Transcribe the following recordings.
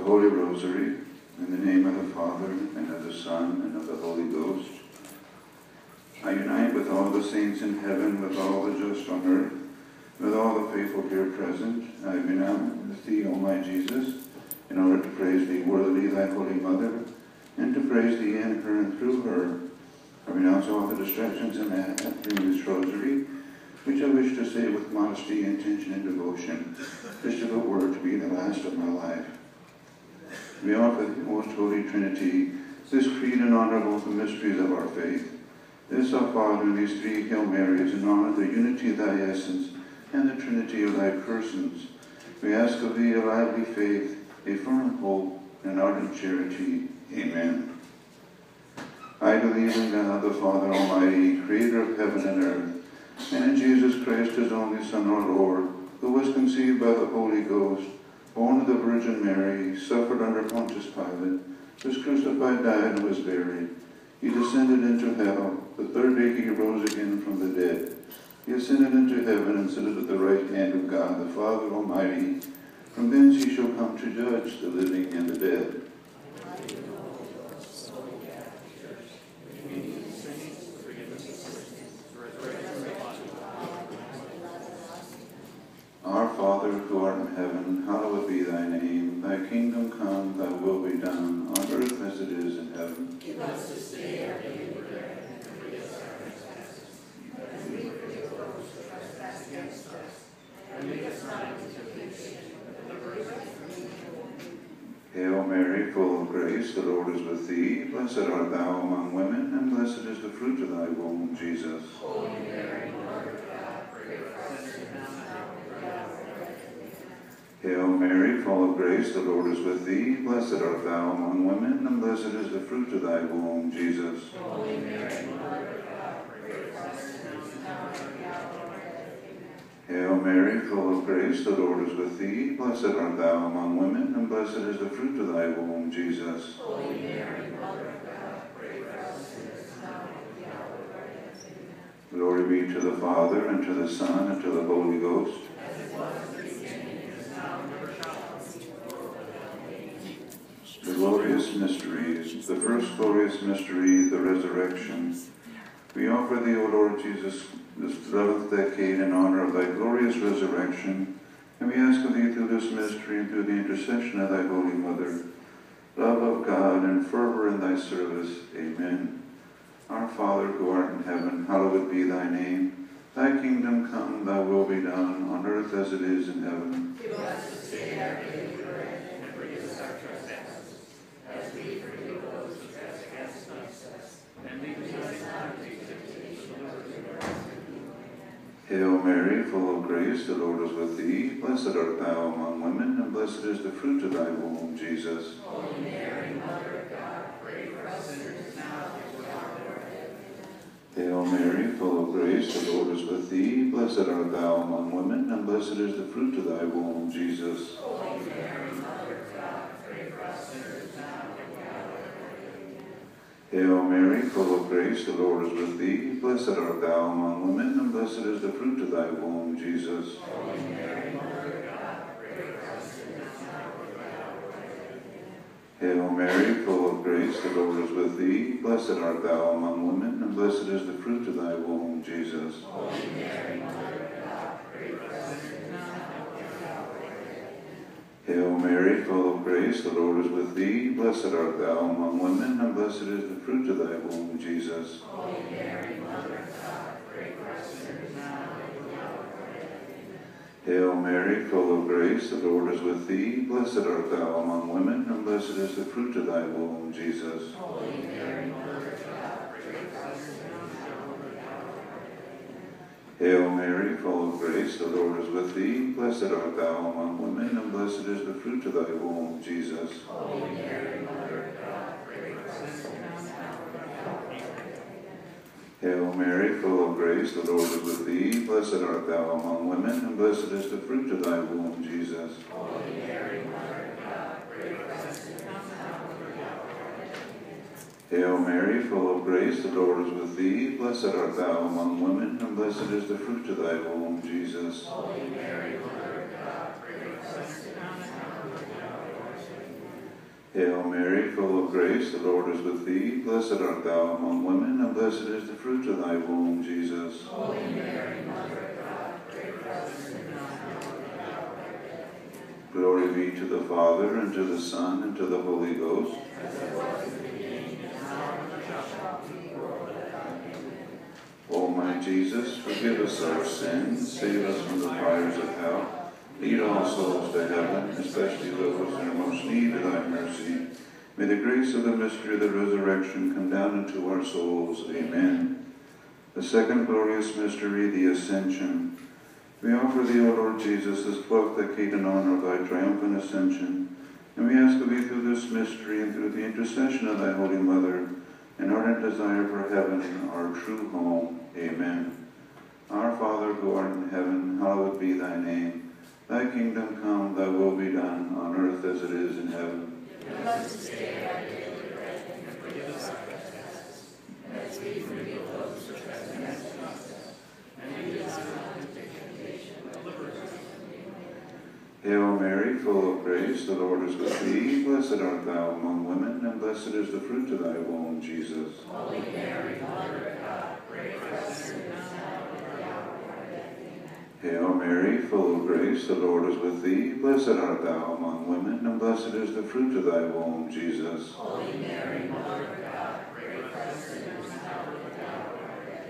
Holy Rosary, in the name of the Father, and of the Son, and of the Holy Ghost. I unite with all the saints in heaven, with all the just on earth, with all the faithful here present. I renounce with thee, O my Jesus, in order to praise thee worthily, thy Holy Mother, and to praise thee in her and through her. I renounce all the distractions in this rosary, which I wish to say with modesty, intention, and devotion, just a good word to be the last of my life. We offer the most holy Trinity this creed in honor of all the mysteries of our faith. This, our Father, and these three Hail Marys, in honor of the unity of thy essence and the Trinity of thy persons. We ask of thee a lively faith, a firm hope, and ardent charity. Amen. I believe in God, the Father Almighty, creator of heaven and earth, and in Jesus Christ, his only Son, our Lord, who was conceived by the Holy Ghost, born of the Virgin Mary, suffered under Pontius Pilate, was crucified, died, and was buried. He descended into hell. The third day he rose again from the dead. He ascended into heaven and sitteth at the right hand of God, the Father Almighty. From thence he shall come to judge the living and the dead. Our Father, who art in heaven, hallowed be thy name. Thy kingdom come, thy will be done, on earth as it is in heaven. Give us this day our daily bread, and forgive us our trespasses, as we forgive those who trespass against us. And lead us not into temptation, but deliver us from evil. Hail Mary, full of grace, the Lord is with thee. Blessed art thou among women, and blessed is the fruit of thy womb, Jesus. Holy Mary, Mother of God, pray for us sinners now and at the hour of our death. Hail Mary, full of grace, the Lord is with thee. Blessed art thou among women, and blessed is the fruit of thy womb, Jesus. Holy Mary, Mother of God, pray for us sinners now and at the hour of our death. Hail Mary, full of grace, the Lord is with thee. Blessed art thou among women, and blessed is the fruit of thy womb, Jesus. Holy Mary, Mother of God, pray for us sinners now and at the hour of our death. Amen. Glory be to the Father, and to the Son, and to the Holy Ghost. As it was in the beginning, is now, and ever shall be, world without end. The glorious mysteries. The first glorious mystery, the resurrection. We offer thee, O Lord Jesus, this 11th decade in honor of thy glorious resurrection, and we ask of thee through this mystery and through the intercession of thy Holy Mother, love of God and fervor in thy service. Amen. Our Father, who art in heaven, hallowed be thy name. Thy kingdom come, thy will be done, on earth as it is in heaven. Give us this day our daily bread, and forgive us our trespasses, as we forgive those who trespass against us. And lead us not into temptation, but deliver us from evil. Hail Mary, full of grace, the Lord is with thee. Blessed art thou among women, and blessed is the fruit of thy womb, Jesus. Holy Mary, Mother of God, pray for us sinners now and at the hour of our death. Hail Mary, full of grace, the Lord is with thee. Blessed art thou among women, and blessed is the fruit of thy womb, Jesus. Holy Mary, Mother of God, pray for us sinners now and at the hour of our death. Hail Mary, full of grace, the Lord is with thee. Blessed art thou among women, and blessed is the fruit of thy womb, Jesus. Holy Mary, Mother of God, pray for us sinners now and at the hour of our death. Hail Mary, full of grace, the Lord is with thee. Blessed art thou among women, and blessed is the fruit of thy womb, Jesus. Holy Mary, Mother of God, pray for us sinners now and at the hour of our death. Hail Mary, full of grace, the Lord is with thee. Blessed art thou among women, and blessed is the fruit of thy womb, Jesus. Holy Mary, Mother of God, pray for us sinners now and at the hour of our death. Hail Mary, full of grace, the Lord is with thee. Blessed art thou among women, and blessed is the fruit of thy womb, Jesus. Holy Mary, Mother of God, pray for us sinners now and at the hour of our death. Hail Mary, full of grace, the Lord is with thee. Blessed art thou among women, and blessed is the fruit of thy womb, Jesus. Holy Mary, Mother of God, pray for us sinners now and at the hour of our death. Hail Mary, full of grace, the Lord is with thee. Blessed art thou among women, and blessed is the fruit of thy womb, Jesus. Holy Mary, Mother of God, pray for us sinners now and at the hour of our death. Hail Mary, full of grace, the Lord is with thee. Blessed art thou among women, and blessed is the fruit of thy womb, Jesus. Holy Mary, Mother of God, pray for us sinners now and at the hour of our death. Hail Mary, full of grace, the Lord is with thee. Blessed art thou among women, and blessed is the fruit of thy womb, Jesus. Holy Mary, Mother of God, pray for us sinners now and at the hour of our death. Glory be to the Father, and to the Son, and to the Holy Ghost. As it was in the beginning, is now, and ever shall be, world without end. Amen. O my Jesus, forgive us our sins, save us from the fires of hell. Lead all souls to heaven, especially those in most need of thy mercy. May the grace of the mystery of the resurrection come down into our souls. Amen. The second glorious mystery, the Ascension. We offer thee, O Lord Jesus, this 12th decade in honor of thy triumphant ascension. And we ask of thee through this mystery and through the intercession of thy Holy Mother, an ardent desire for heaven, our true home. Amen. Our Father, who art in heaven, hallowed be thy name. Thy kingdom come, thy will be done, on earth as it is in heaven. Give us this day our daily bread, and forgive us our trespasses, as we forgive those who trespass against us. And lead us not into temptation, but deliver us from evil. Hail Mary, full of grace, the Lord is with thee. Blessed art thou among women, and blessed is the fruit of thy womb, Jesus. Holy Mary, Mother of God, pray for us sinners now and at the hour of our death. Amen. Hail Mary, full of grace, the Lord is with thee. Blessed art thou among women, and blessed is the fruit of thy womb, Jesus. Holy Mary, Mother of God, pray for us sinners now and at the hour of our death.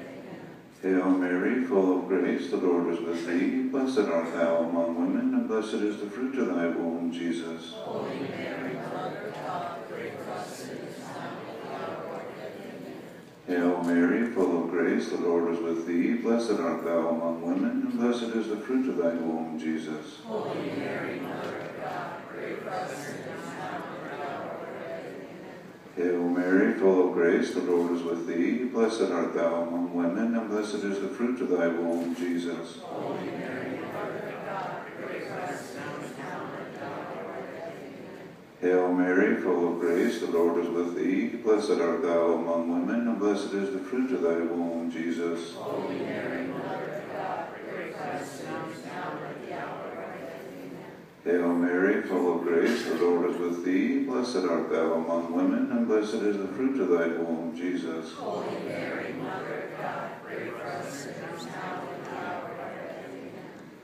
Amen. Hail Mary, full of grace, the Lord is with thee. Blessed art thou among women, and blessed is the fruit of thy womb, Jesus. Holy Mary, Mother of God, pray for us sinners now and at the hour of our death. Amen. Hail Mary, full of grace, the Lord is with thee. Blessed art thou among women, and blessed is the fruit of thy womb, Jesus. Holy Mary, Mother of God, pray for us sinners now and at the hour of our death. Amen. Hail Mary, full of grace, the Lord is with thee. Blessed art thou among women, and blessed is the fruit of thy womb, Jesus. Holy Mary, Mother of God, pray for us sinners now and at the hour of our death. Amen. Hail Mary, full of grace, the Lord is with thee. Blessed art thou among women, and blessed is the fruit of thy womb, Jesus. Holy Mary, Mother of God, pray for us sinners now and at the hour of our death. Amen. Hail Mary, full of grace, the Lord is with thee. Blessed art thou among women, and blessed is the fruit of thy womb, Jesus. Holy Mary, Mother of God, pray for us sinners now and at the hour of our death. Amen.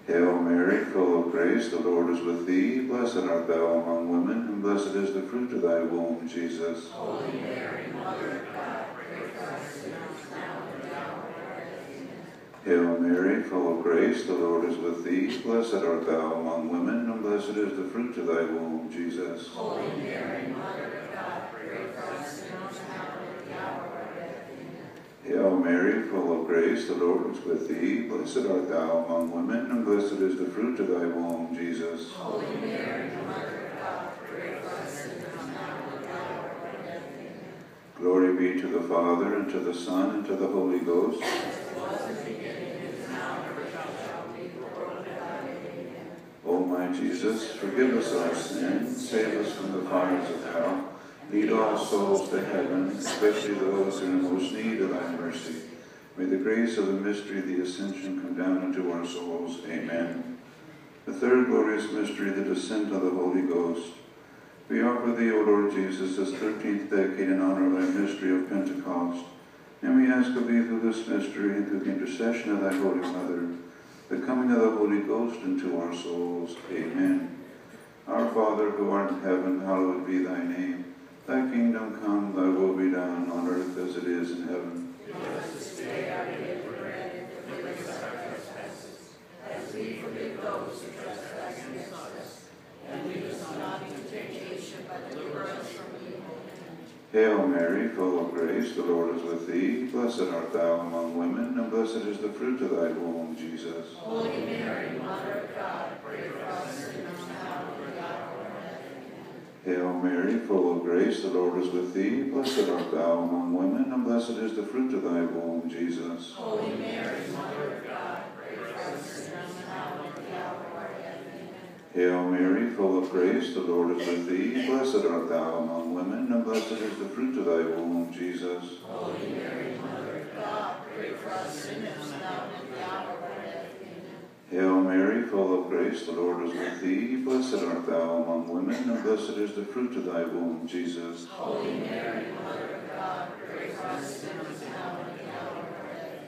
Hail Mary, full of grace, the Lord is with thee. Blessed art thou among women, and blessed is the fruit of thy womb, Jesus. Holy Mary, Mother of God, pray for us sinners now and at the hour of our death. Amen. Hail Mary, full of grace, the Lord is with thee. Blessed art thou among women, and blessed is the fruit of thy womb, Jesus. Holy Mary, Mother of God, pray for us sinners now and at the hour of our death. Amen. Hail Mary, full of grace, the Lord is with thee. Blessed art thou among women, and blessed is the fruit of thy womb, Jesus. Holy Mary, Mother of God, pray for us sinners now and at the hour of our death. Amen. Glory be to the Father, and to the Son, and to the Holy Ghost. As it was in the beginning, is now, and ever shall be, world without end. Amen. O my Jesus, forgive us our sins, save us from the fires of hell. Lead all souls to heaven, especially those in the most need of thy mercy. May the grace of the mystery of the Ascension come down into our souls. Amen. The third glorious mystery, the descent of the Holy Ghost. We offer thee, O Lord Jesus, this 13th decade in honor of thy mystery of Pentecost. And we ask of thee through this mystery and through the intercession of thy Holy Mother, the coming of the Holy Ghost into our souls. Amen. Our Father, who art in heaven, hallowed be thy name. Thy kingdom come, thy will be done, on earth as it is in heaven. Give us this day our daily bread, and forgive us our trespasses, as we forgive those who trespass against us. And lead us not into temptation, but deliver us from evil. Hail Mary, full of grace, the Lord is with thee. Blessed art thou among women, and blessed is the fruit of thy womb, Jesus. Holy Mary, Mother of God, pray for us sinners now and at the hour of our death. Amen. Hail Mary, full of grace, the Lord is with thee. Blessed art thou among women, and blessed is the fruit of thy womb, Jesus. Holy Mary, Mother of God, pray for us sinners now and at the hour of our death. Amen. Hail Mary, full of grace, the Lord is with thee. Blessed art thou among women, and blessed is the fruit of thy womb, Jesus. Holy Mary, Mother of God, pray for us sinners now and at the hour of our death. Amen. Hail Mary, full of grace, the Lord is with thee. Blessed art thou among women, and blessed blessed is the fruit of thy womb, Jesus. Holy Mary, Mother of God, pray for us sinners now and at the hour of our death.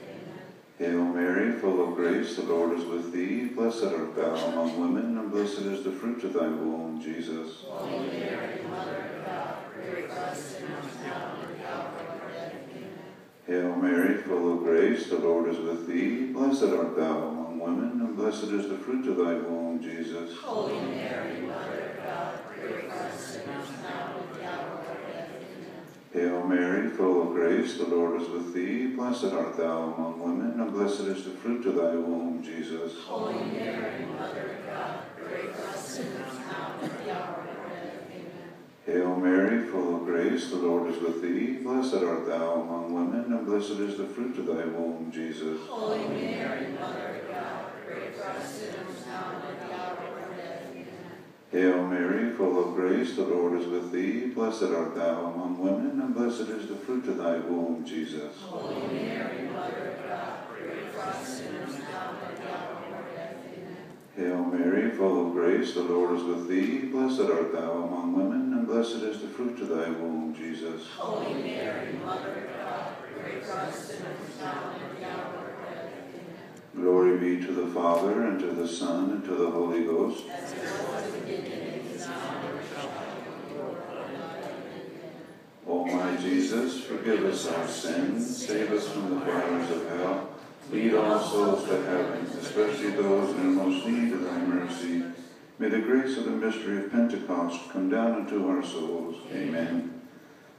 Amen. Hail Mary, full of grace, the Lord is with thee. Blessed art thou among women, and blessed is the fruit of thy womb, Jesus. Holy Mary, Mother of God, pray for us sinners now and at the hour of our death. Amen. Hail Mary, full of grace, the Lord is with thee. Blessed art thou among women, and blessed is the fruit of thy womb, Jesus. Holy Mary, Mother of God, pray for us sinners now and at the hour of our death. Amen. Hail Mary, full of grace, the Lord is with thee. Blessed art thou among women, and blessed is the fruit of thy womb, Jesus. Holy Mary, Mother of God, pray for us sinners now and at the hour of our death. Amen. Hail Mary, full of grace, the Lord is with thee. Blessed art thou among women, and blessed is the fruit of thy womb, Jesus. Holy Mary, Mother of God, pray for us sinners now and at the hour of our death. Amen. Hail Mary, full of grace, the Lord is with thee. Blessed art thou among women, and blessed is the fruit of thy womb, Jesus. Holy Mary, Mother of God, pray for us sinners now and at the hour of our death. Amen. Hail Mary, full of grace, the Lord is with thee. Blessed art thou among women, and blessed is the fruit of thy womb, Jesus. Holy Mary, Mother of God, pray for us sinners now and at the hour of our death. Amen. Glory be to the Father, and to the Son, and to the Holy Ghost. As it was in the beginning, is now, and ever shall be, world without end. Amen. O my Jesus, forgive us our sins, save us from the fires of hell, lead all souls to heaven, especially those in most need of thy mercy. May the grace of the mystery of Pentecost come down into our souls. Amen.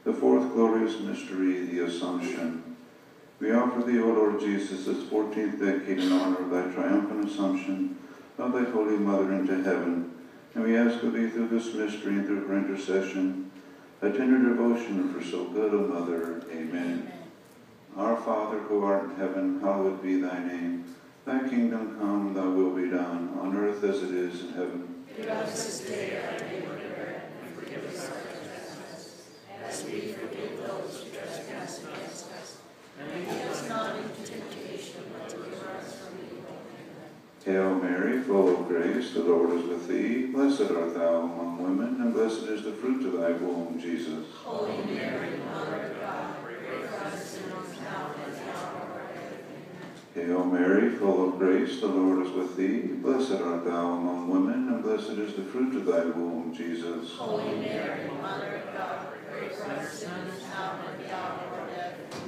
The fourth glorious mystery, the Assumption. We offer thee, O Lord Jesus, this 14th decade in honor of thy triumphant Assumption of thy Holy Mother into heaven, and we ask of thee through this mystery and through her intercession, a tender devotion for so good a mother. Amen. Our Father, who art in heaven, hallowed be thy name. Thy kingdom come, thy will be done, on earth as it is in heaven. Give us this day our daily bread, and forgive us our trespasses, as we forgive those who trespass against us. And lead us not into temptation, but deliver us from evil. Amen. Hail Mary, full of grace, the Lord is with thee. Blessed art thou among women, and blessed is the fruit of thy womb, Jesus. Holy Mary, Mother of God, pray for us sinners now and at the hour of our death. Amen. Hail Mary, full of grace, the Lord is with thee. Blessed art thou among women, and blessed is the fruit of thy womb, Jesus. Holy Mary, Mother of God, pray for us sinners now and at the hour of our death. Amen.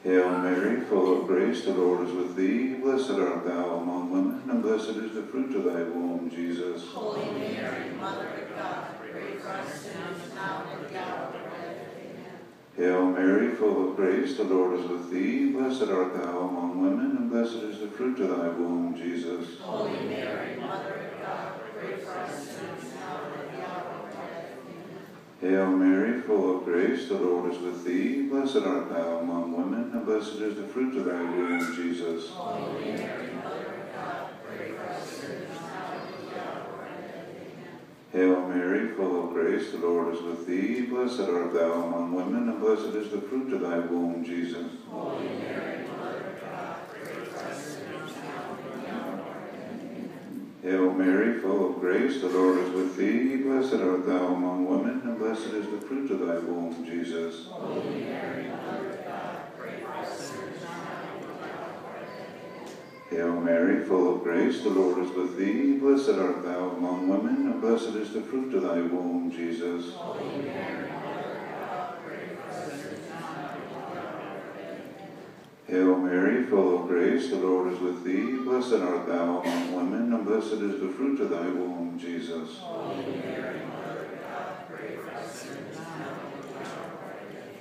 Hail Mary, full of grace, the Lord is with thee. Blessed art thou among women, and blessed is the fruit of thy womb, Jesus. Holy Mary, Mother of God, pray for us sinners now and at the hour of our death. Amen. Hail Mary, full of grace, the Lord is with thee. Blessed art thou among women, and blessed is the fruit of thy womb, Jesus. Holy Mary, Mother of God, pray for us sinners now and at the hour of our death. Amen. Hail Mary, full of grace, the Lord is with thee. Blessed art thou among women, and blessed is the fruit of thy womb, Jesus. Holy Mary, Mother of God, pray for us sinners now and at the hour of our death. Amen. Hail Mary, full of grace, the Lord is with thee. Blessed art thou among women, and blessed is the fruit of thy womb, Jesus. Holy Mary, Mother of God, pray for us sinners now and at the hour of our death. Amen. Hail Mary, full of grace, the Lord is with thee. Blessed art thou among women, and blessed is the fruit of thy womb, Jesus. Holy Mary, Mother of God, pray for us sinners now and at the hour of our death. Amen. Hail Mary, full of grace, the Lord is with thee. Blessed art thou among women, and blessed is the fruit of thy womb, Jesus. Holy Mary, Mother of God, pray for us sinners now and at the hour of our death. Amen. Hail Mary, full of grace, the Lord is with thee. Blessed art thou among women, and blessed is the fruit of thy womb, Jesus. Holy Mary, Mother of God, pray for us sinners now and at the hour of our death.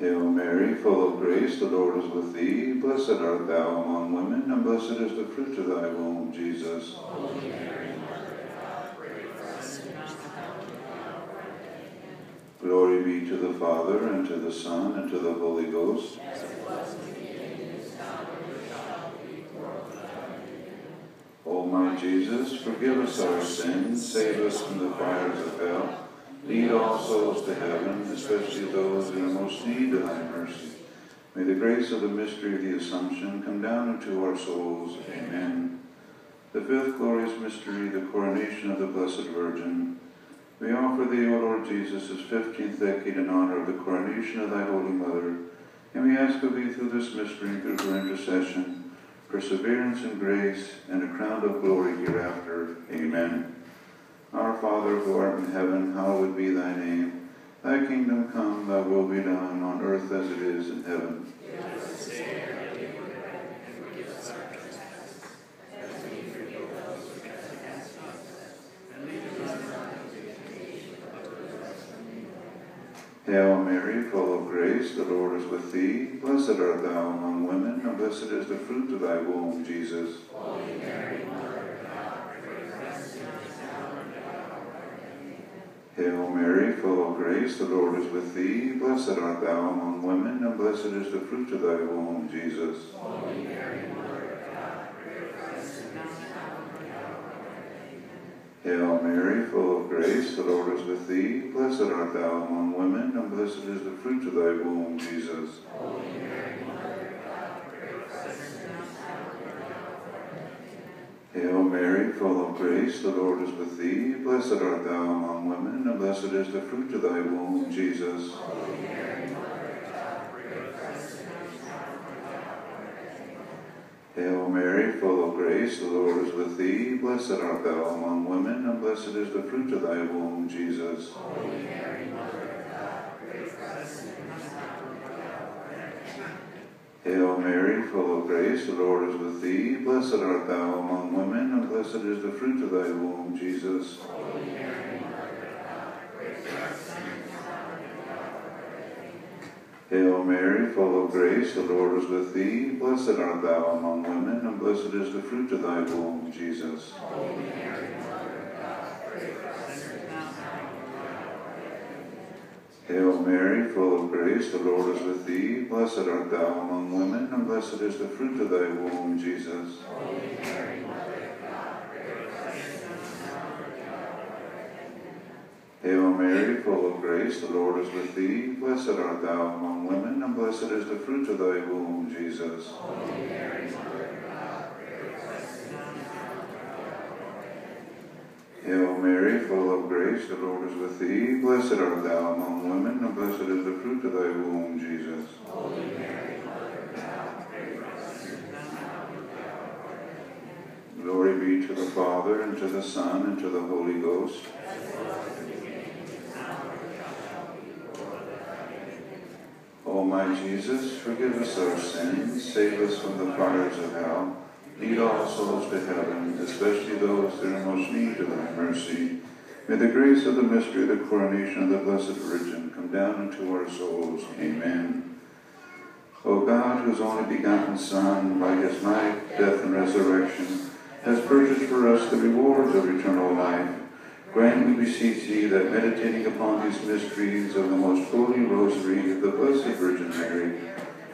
Amen. Hail Mary, full of grace, the Lord is with thee. Blessed art thou among women, and blessed is the fruit of thy womb, Jesus. Holy Mary, Mother of God, pray for us sinners now and at the hour of our death. Amen. Glory be to the Father, and to the Son, and to the Holy Ghost. As it was in the beginning, is now, and ever shall be, world without end. Amen. O my Jesus, forgive us our sins, save us from the fires of hell, lead all souls to heaven, especially those in the most need of thy mercy. May the grace of the mystery of the Assumption come down into our souls. Amen. The fifth glorious mystery, the coronation of the Blessed Virgin. We offer thee, O Lord Jesus, this 15th decade in honor of the coronation of thy Holy Mother, and we ask of thee through this mystery, through her intercession, perseverance and grace, and a crown of glory hereafter. Amen. Our Father, who art in heaven, hallowed be thy name. Thy kingdom come, thy will be done, on earth as it is in heaven. Give us this day our daily bread, and forgive us our trespasses, as we forgive those who trespass against us. And lead us not into temptation, but deliver us from evil. Hail Mary, full of grace, the Lord is with thee. Blessed art thou among women, and blessed is the fruit of thy womb, Jesus. Holy Mary, Mother of God, pray for us sinners now and at our hour of death. Amen. Hail Mary, full of grace, the Lord is with thee. Blessed art thou among women, and blessed is the fruit of thy womb, Jesus. Holy Mary, Mother of God, pray for us sinners now and at our hour of death. Amen. Hail Mary, full of grace, the Lord is with thee. Blessed art thou among women, and blessed is the fruit of thy womb, Jesus. Holy Mary, Mother of God, pray for us sinners now and at our hour of death. Amen. Hail Mary, full of grace, the Lord is with thee. Blessed art thou among women, and blessed is the fruit of thy womb, Jesus. Holy Mary, Mother of God, pray for us sinners now and at our hour of death. Amen. Hail Mary, full of grace, the Lord is with thee. Blessed art thou among women, and blessed is the fruit of thy womb, Jesus. Holy Mary, Mother of God, pray for us sinners now and at our hour of death. Amen. Hail Mary, full of grace, the Lord is with thee. Blessed art thou among women, and blessed is the fruit of thy womb, Jesus. Holy Mary, Mother of God, pray for us sinners now and at our hour of death. Amen. Hail Mary, full of grace, the Lord is with thee. Blessed art thou among women, and blessed is the fruit of thy womb, Jesus. Holy Mary, Mother of God, pray for us sinners now and at our hour of death. Amen. Hail Mary, full of grace, the Lord is with thee. Blessed art thou among women, and blessed is the fruit of thy womb, Jesus. Holy Mary, Mother of God, pray for us sinners now and at our hour of death. Amen. Hail Mary, full of grace, the Lord is with thee. Blessed art thou among women, and blessed is the fruit of thy womb, Jesus. Holy Mary, Mother of God, pray for us sinners now and at our hour of death. Hail Mary, full of grace, the Lord is with thee. Blessed art thou among women, and blessed is the fruit of thy womb, Jesus. Holy Mary, Mother of God, pray for us sinners now and at our hour of death. Glory be to the Father, and to the Son, and to the Holy Ghost. O my Jesus, forgive us our sins, save us from the fires of hell, lead all souls to heaven, especially those that are in most need of thy mercy. May the grace of the mystery of the coronation of the Blessed Virgin come down into our souls. Amen. O God, whose only begotten Son, by his life, death, and resurrection, has purchased for us the rewards of eternal life, grant, we beseech thee, that meditating upon these mysteries of the most holy rosary of the Blessed Virgin Mary,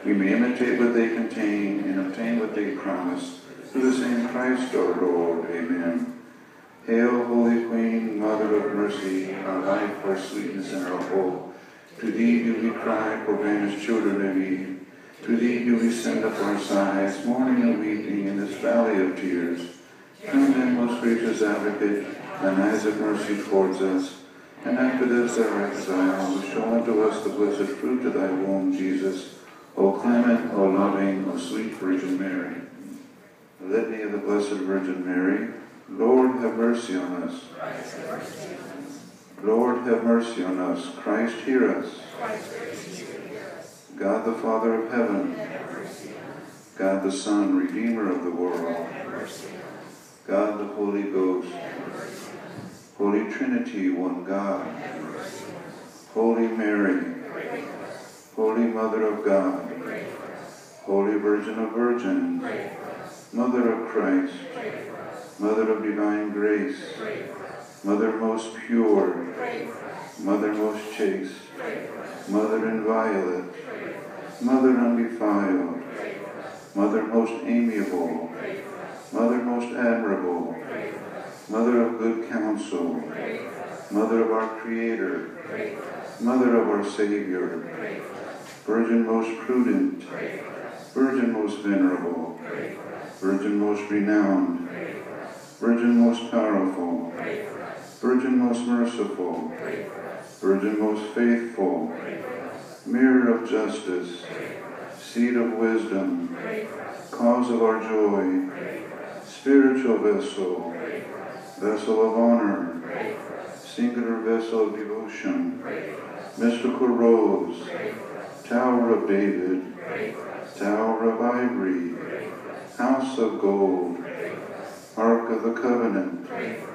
we may imitate what they contain and obtain what they promise, through the same Christ our Lord. Amen. Hail, Holy Queen, Mother of mercy, our life, our sweetness, and our hope. To thee do we cry, poor banished children of Eve. To thee do we send up our sighs, mourning and weeping in this valley of tears. Come then, most gracious Advocate, thine eyes of mercy towards us, and after this our exile, show unto us the blessed fruit of thy womb, Jesus. O clement, O loving, O sweet Virgin Mary. The Litany of the Blessed Virgin Mary. Lord, have mercy on us. Christ, have mercy on us. Lord, have mercy on us. Christ, hear us. Christ, gracious to hear us. God the Father of heaven, Have mercy on us. God the Son, Redeemer of the world, Have mercy on us. God the Holy Ghost, Have mercy on us. Holy Trinity, one God, Have mercy on us. Holy Mary, Pray for us. Holy Mother of God, Pray for us. Holy Virgin of Virgins, Pray for us. Mother of Christ, Pray for us. Mother of divine grace, Pray for us. Mother most pure, Pray for us. Mother most chaste, Pray for us. Mother inviolate, Pray for us. Mother undefiled, Pray for us. Mother most amiable, Pray for us. Mother most admirable, Pray for us. Mother of good counsel, Pray for us. Mother of our Creator, Pray for us. Mother of our Savior, Pray for us. Virgin most prudent, Pray for us. Virgin most venerable, Pray for us. Virgin most renowned, Pray for us. Virgin most powerful, Pray for us. Virgin most merciful, Pray for us. Virgin most faithful, Pray for us. Mirror of justice, Pray for us. Seat of wisdom, Pray for us. Cause of our joy, Pray for us. Spiritual vessel, Pray for us. Vessel of honor, Pray for us. Singular vessel of devotion, Pray for us. Mystical rose, Pray for us. Tower of David, Pray for us. Tower of ivory, Pray for us. House of gold, Pray for us. Ark of the covenant, Pray for us.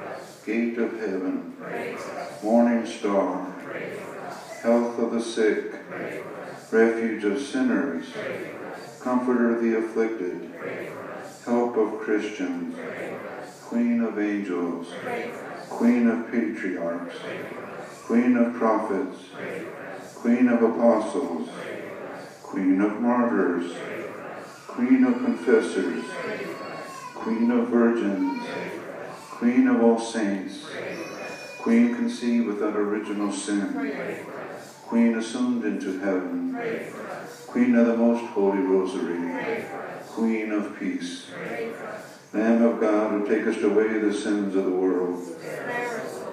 Gate of heaven, Pray for us. Morning star, Pray for us. Health of the sick, Pray for us. Refuge of sinners, Pray for us. Comforter of the afflicted, Pray for us. Help of Christians, Pray for us. Queen of angels, Pray for us. Queen of patriarchs, Pray for us. Queen of prophets, Pray for us. Queen of apostles, Pray for us. Queen of martyrs, Pray for us. Queen of confessors, Pray for us. Queen of virgins, Pray for us. Queen of all saints, Pray for us. Queen conceived without original sin, Pray for us. Queen assumed into heaven, Pray for us. Queen of the most holy rosary, Pray for us. Queen of peace, Pray for us. Lamb of God who takest away the sins of the world, Spare us, O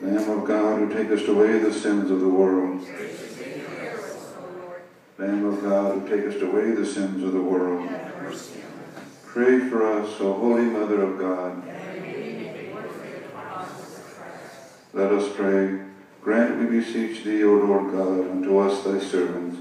Lord. Lamb of God who takest away the sins of the world, Hear us, O Lord. Lamb of God who takest away the sins of the world. Have mercy on us. Pray for us, O Holy Mother of God. That we may be worthy of the promises of Christ. Let us pray. Grant, we beseech thee, O Lord God, unto us thy servants,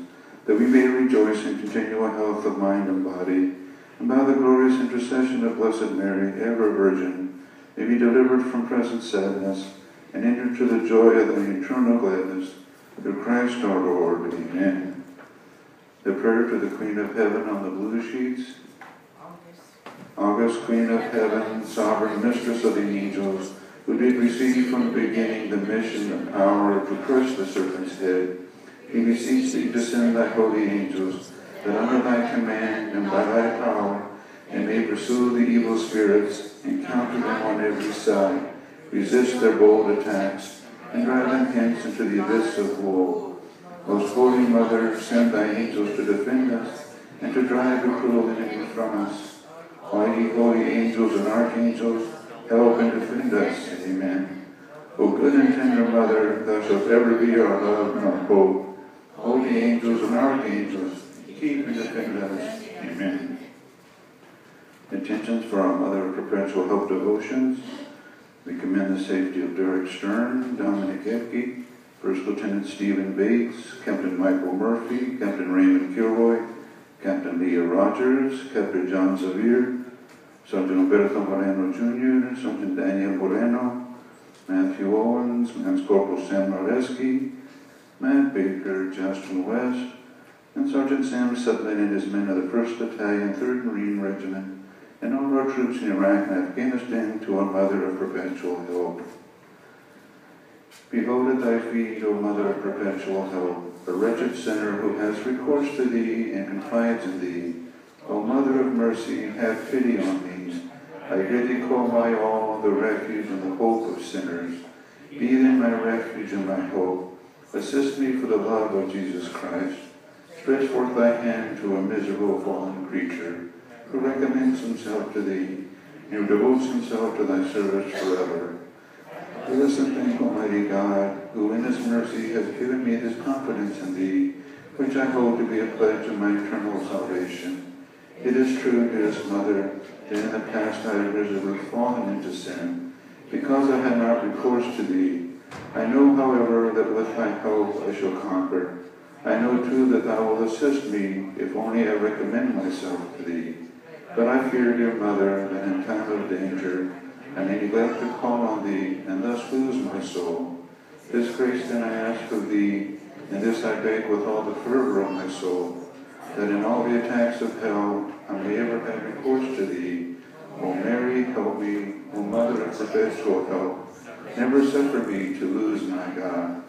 that we may rejoice in continual health of mind and body, and by the glorious intercession of Blessed Mary, ever Virgin, may be delivered from present sadness, and enter into the joy of thy eternal gladness, through Christ our Lord. Amen. The prayer to the Queen of Heaven on the blue sheets. August Queen of Heaven, sovereign mistress of the angels, who did receive from the beginning the mission and power to crush the serpent's head, we beseech thee to send thy holy angels, that under thy command and by thy power they may pursue the evil spirits, encounter them on every side, resist their bold attacks, and drive them hence into the abyss of woe. Most Holy Mother, send thy angels to defend us, and to drive the cruel enemy from us. Mighty holy angels and archangels, help and defend us. Amen. O good and tender Mother, thou shalt ever be our love and our hope. Holy angels and archangels, keep and defend us. Amen. Intentions for our Mother of Perpetual Help devotions. We commend the safety of Derek Stern, Dominic Edke, First Lieutenant Stephen Bates, Captain Michael Murphy, Captain Raymond Kilroy, Captain Leah Rogers, Captain John Xavier, Sergeant Alberto Moreno Jr., Sergeant Daniel Moreno, Matthew Owens, Lance Corporal Sam Mareski, Matt Baker, Justin West, and Sergeant Sam Sutton and his men of the 1st Battalion, 3rd Marine Regiment, and all our troops in Iraq and Afghanistan, to our Mother of Perpetual Help. Behold at thy feet, O Mother of Perpetual Help, a wretched sinner who has recourse to thee and confides in thee. O Mother of Mercy, have pity on me. I bid thee call my all, the refuge and the hope of sinners. Be then my refuge and my hope. Assist me for the love of Jesus Christ. Stretch forth thy hand to a miserable fallen creature, who recommends himself to thee, and who devotes himself to thy service forever. Bless and thank Almighty God, who in his mercy has given me this confidence in thee, which I hold to be a pledge of my eternal salvation. It is true, dearest Mother, that in the past I have miserably fallen into sin, because I had not recourse to thee. I know, however, that with thy help I shall conquer. I know, too, that thou wilt assist me, if only I recommend myself to thee. But I fear, dear Mother, that in time of danger I may neglect to call on thee, and thus lose my soul. This grace then I ask of thee, and this I beg with all the fervor of my soul, that in all the attacks of hell I may ever have recourse to thee. O Mary, help me. O Mother of Perpetual Help, never suffer me to lose my God.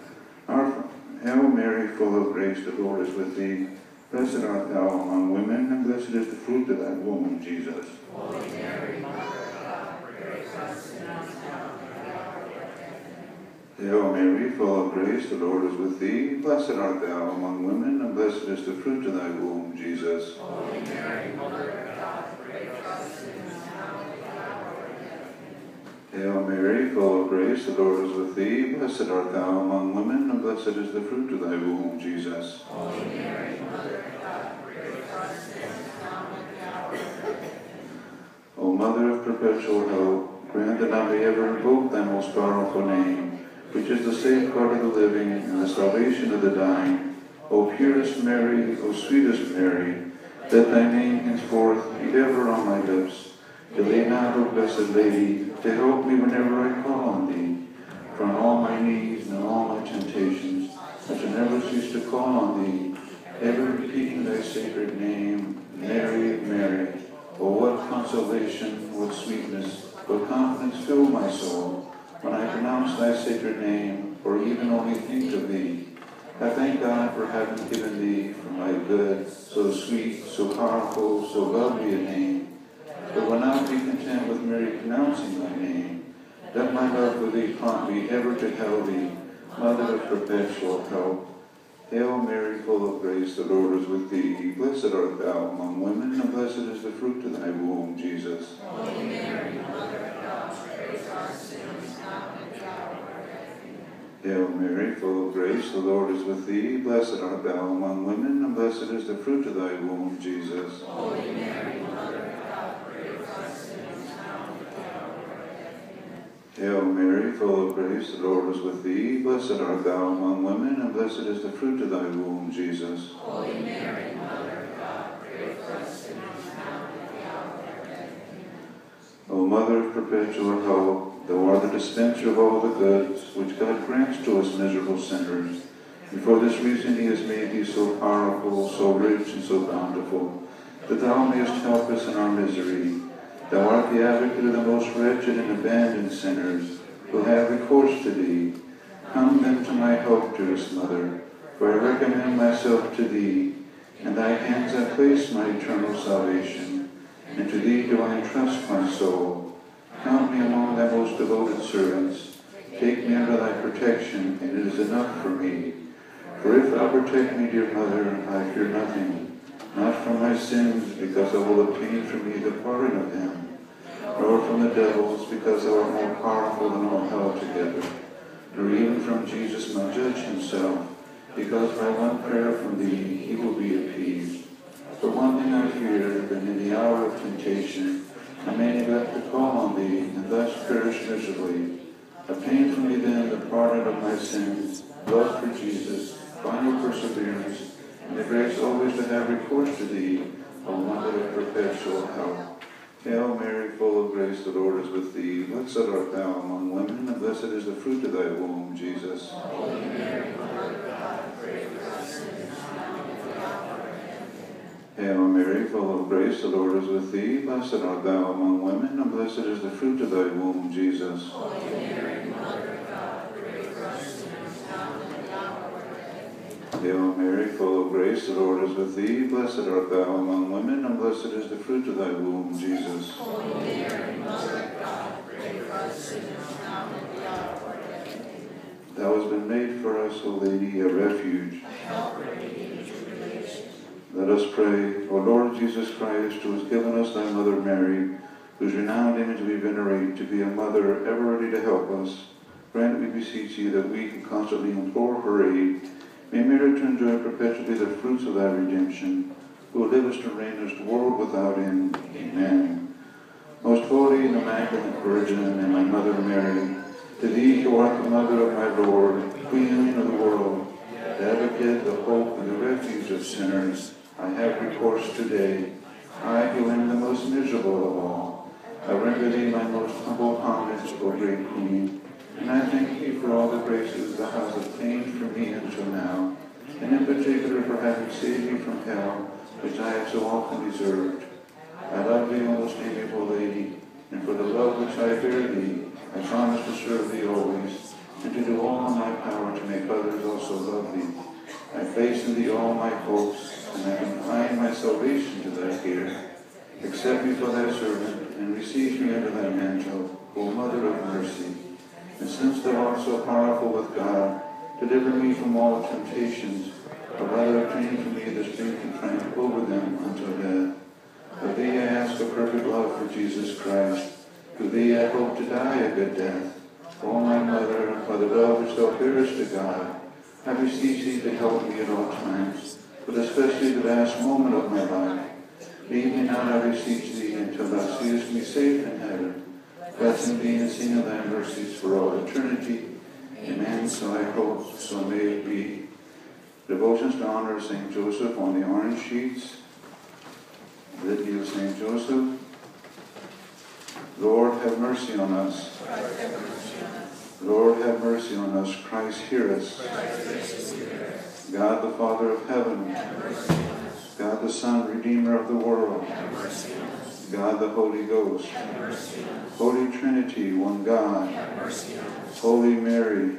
Hail Mary, full of grace, the Lord is with thee. Blessed art thou among women, and blessed is the fruit of thy womb, Jesus. Holy Mary, Mother of God, pray for us sinners now and at the hour of our death. Hail Mary, full of grace, the Lord is with thee. Blessed art thou among women, and blessed is the fruit of thy womb, Jesus. Holy Mary, Mother of God, pray for us sinners now and at the hour of our death. Hail Mary, full of grace, the Lord is with thee. Blessed art thou among women, and blessed is the fruit of thy womb, Jesus. Holy Mary, Mother of God, pray for us sinners, now and at the hour of our death. O Mother of perpetual hope, grant that I may ever invoke thy most powerful name, which is the safeguard of the living and the salvation of the dying. O purest Mary, O sweetest Mary, let thy name henceforth be ever on my lips. Delay not, O blessed Lady, to help me whenever I call on thee. For on all my needs and all my temptations, I shall never cease to call on thee, ever repeating thy sacred name, Mary, Mary. Oh, what consolation, what sweetness, what confidence fill my soul, when I pronounce thy sacred name, or even only think of thee. I thank God for having given thee for my good, so sweet, so powerful, so lovely a name. But will not be content with merely pronouncing thy name. Let my love for thee prompt me ever to hail thee, Mother of perpetual help. Hail Mary, full of grace, the Lord is with thee. Blessed art thou among women, and blessed is the fruit of thy womb, Jesus. Holy Mary, Mother of God, pray for us sinners, now and at the hour of our death. Hail Mary, full of grace, the Lord is with thee. Blessed art thou among women, and blessed is the fruit of thy womb, Jesus. Holy Mary, Mother of God, pray for us sinners, now and at the hour of our death. Hail Mary, full of grace, the Lord is with thee. Blessed art thou among women, and blessed is the fruit of thy womb, Jesus. Holy Mary, Mother of God, pray for us sinners, now and at the hour of our death. O Mother of perpetual hope, thou art the dispenser of all the goods which God grants to us miserable sinners. And for this reason he has made thee so powerful, so rich, and so bountiful, that thou mayest help us in our misery. Thou art the advocate of the most wretched and abandoned sinners, who have recourse to thee. Come then to my help, dearest Mother, for I recommend myself to thee. In thy hands I place my eternal salvation, and to thee do I entrust my soul. Count me among thy most devoted servants. Take me under thy protection, and it is enough for me. For if thou protect me, dear Mother, I fear nothing, not from my sins, because thou wilt obtain from me the pardon of them, nor from the devils, because thou art more powerful than all hell together, nor even from Jesus my judge himself, because by one prayer from thee he will be appeased. For one thing I fear, that in the hour of temptation I may neglect to call on thee, and thus perish miserably. Obtain from me then the pardon of my sins, love for Jesus, final perseverance, and the grace always to have recourse to thee, O Mother of perpetual help. Hail Mary, full of grace, the Lord is with thee. Blessed art thou among women, and blessed is the fruit of thy womb, Jesus. Holy Mary, Mother of God, pray for us sinners, now and at the hour of our death. Hail Mary, full of grace, the Lord is with thee. Blessed art thou among women, and blessed is the fruit of thy womb, Jesus. Holy Mary, Mother of God, pray for us sinners, now and at the hour of our death. Hail Mary, full of grace, the Lord is with thee. Blessed art thou among women, and blessed is the fruit of thy womb, Jesus. Holy Mary, Mother of God, pray for us sinners, now and at the hour of our death. Thou hast been made for us, O Lady, a refuge. Help her in any tribulation. Let us pray. O Lord Jesus Christ, who has given us thy Mother Mary, whose renowned image we venerate, to be a mother ever ready to help us, grant, we beseech thee, that we can constantly implore her aid, may merit to enjoy perpetually the fruits of thy redemption, who livest and reignest world without end. Amen. Most holy and immaculate Virgin, and my Mother Mary, to thee who art the Mother of my Lord, Queen of the world, the advocate, the hope, and the refuge of sinners, I have recourse today. I, who am the most miserable of all, I render thee my most humble homage, O great Queen, and I thank thee for all the graces thou hast obtained for me until now, and in particular for having saved me from hell, which I have so often deserved. I love thee, O most amiable Lady, and for the love which I bear thee, I promise to serve thee always, and to do all in my power to make others also love thee. I place in thee all my hopes, and I confide my salvation to thy care. Accept me for thy servant, and receive me under thy mantle, O Mother of mercy. And since thou art so powerful with God, deliver me from all temptations, or rather obtain for me the strength to triumph over them until death. Of thee I ask a perfect love for Jesus Christ, To thee I hope to die a good death. O my mother, by the love which thou bearest to God, I beseech thee to help me at all times, but especially the last moment of my life. Leave me not, I beseech thee, until thou seest me safe in heaven, blessing thee and singing thy mercies for all eternity. Amen. So I hope, so may it be. Devotions to honor St. Joseph on the orange sheets. Litany of St. Joseph. Lord, have mercy on us. Lord, have mercy on us. Christ, hear us. God, the Father of heaven. God, the Son, Redeemer of the world. God, the Holy Ghost. Holy Trinity, one God. Holy Mary.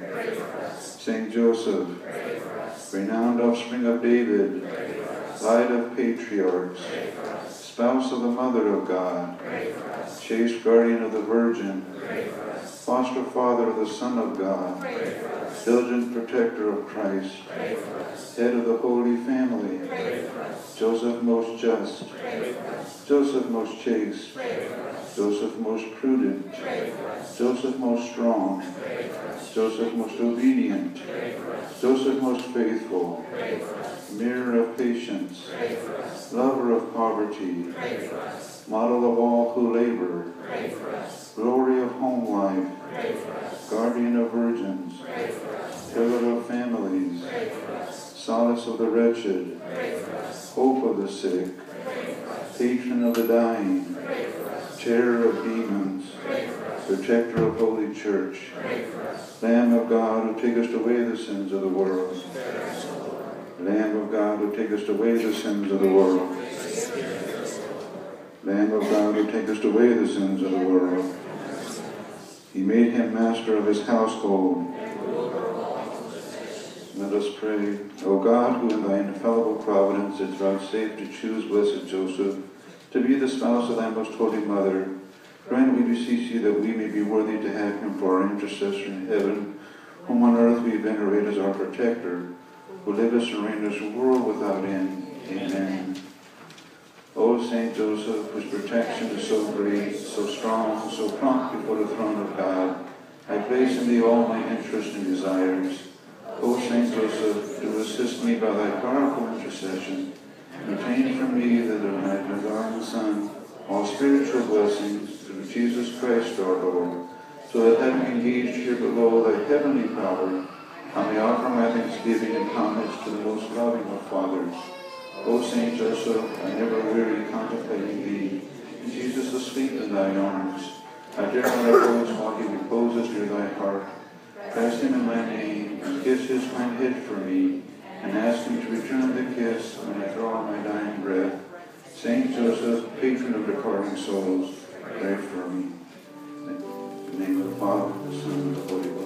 Saint Joseph. Renowned offspring of David. Light of patriarchs. Spouse of the Mother of God. Chaste guardian of the Virgin. Foster father of the Son of God. Diligent protector of Christ. Head of the Holy Family. Joseph most just. Joseph most chaste. Joseph most prudent. Joseph most strong. Joseph most obedient. Joseph most faithful. Mirror of patience. Lover of poverty. Model of all who labor. Glory of home life. Guardian of virgins. Pillar of families. Solace of the wretched. Hope of the sick. Patron of the dying. Terror of demons. Protector of Holy Church. Lamb of God, who takest away the sins of the world. Lamb of God, who takest away the sins of the world. Lamb of God, who takest away the sins of the world. He made him master of his household. Let us pray. O God, who in thy infallible providence didst vouchsafe to choose blessed Joseph to be the spouse of thy most holy mother, grant, we beseech thee, that we may be worthy to have him for our intercessor in heaven, whom on earth we venerate as our protector, who livest and reignest in a world without end. Amen. O Saint Joseph, whose protection is so great, so strong, so prompt before the throne of God, I place in thee all my interests and desires. O Saint Joseph, do assist me by thy powerful intercession, and obtain from me that I might my darling Son all spiritual blessings through Jesus Christ our Lord, so that having engaged here below thy heavenly power, I may offer my thanksgiving and homage to the most loving of fathers. O Saint Joseph, I never weary contemplating thee, and Jesus asleep in thine arms. I dare not approach while he reposes near thy heart. Cast him in my name, and kiss his kind head for me, and ask him to return the kiss when I draw my dying breath. Saint Joseph, patron of departing souls, pray for me. In the name of the Father, the Son, and the Holy Ghost.